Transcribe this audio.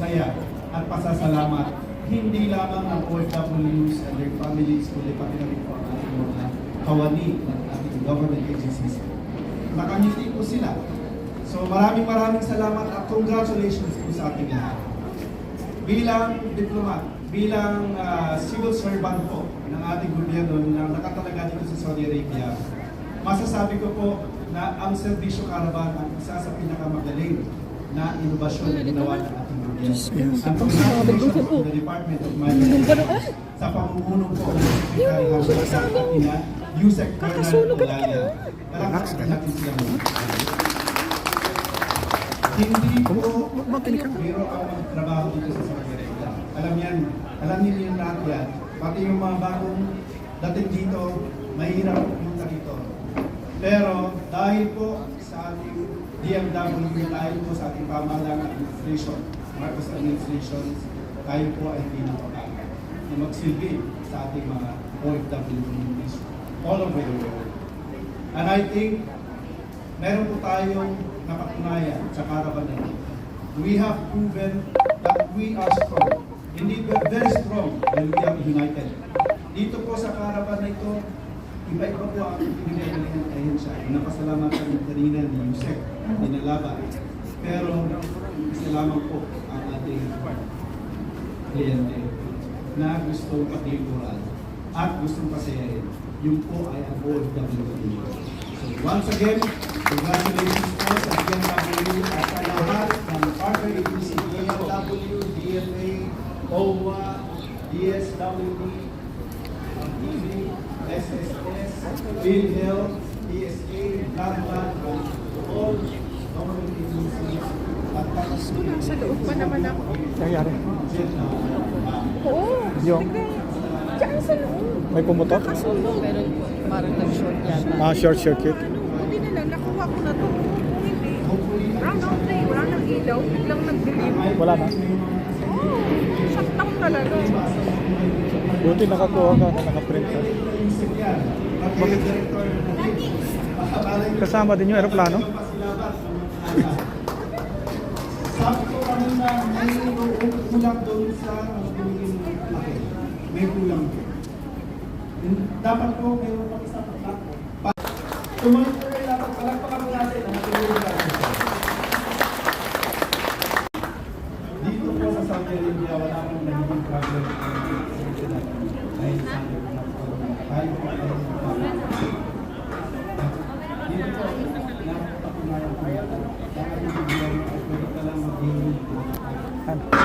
pagbubusaya at pasasalamat hindi lamang ng OFWs and their families, kundi pati na rin po ang ating mga kawani ng ating government agencies. Nakangiti po sila. So maraming salamat at congratulations po sa ating lahat. Bilang diplomat, bilang civil servant po ng ating gobyerno na nakatalaga dito sa Saudi Arabia, masasabi ko po na ang serbisyo caravan ang isa sa pinakamagaling na inobasyon na ginawa ng ating gobyerno. Ang congratulations to the Department of Management sa pamumuno po ng Secretary Hasan Atina, Yusek Bernal Olalia. Palakpakan natin sila mo. Hindi po biro ang trabaho dito sa Saudi Arabia. Alam niyo lahat yan. Pati yung mga bagong dating dito, mahirap pumunta dito. Pero dahil po sa ating DMW, dahil po sa ating pamahalang administration, Marcos administration, tayo po ay hindi napapagod na magsilbi sa ating mga OFW communities all over the world. And I think meron po tayong napatunayan sa caravan na ito. We have proven that we are strong. Indeed, we are very strong when we are united. Dito po sa caravan na ito, iba-iba po ang pinagalingan kayo siya. Napasalamatan ng kanina ni Yusek, dinalaban. Pero, isa lamang po ang ating kliyente na gustong patiguran at gustong pasayahin. Yun po ay ang OFW. So, once again, congratulations po sa DMW at sa lahat ng partner agency, DMW, DFA, OWA, DSWD, TV, SSS, PhilHealth, TSA, Bloodbank, all government agencies at Sa loob pa naman ako. Nangyari? Oo. Yung? Diyan sa loob. May pumutok? Nakasunog. Pero parang nag-short yata. Short circuit. Buti na lang, nakuha ko na to. Hindi. Brown out na wala nang ilaw. Biglang nag-dilim. Wala na? Oo. Shutdown talaga. Buti nakakuha ka na nakaprint ka. Kasama din yung aeroplano? Sabi ko kanina, may kulang doon sa pinigin akin. May kulang. Dapat po mayroon pang isang black. Tumunod po kayo dapat palagpakan po natin ang ating organization. Dito po sa Saudi Arabia, wala pong nagiging problem. Dahil sa tayo po ay dito po, napapatunayan po yata. Dahil yung bigyan ay pwede ka lang mag-inig.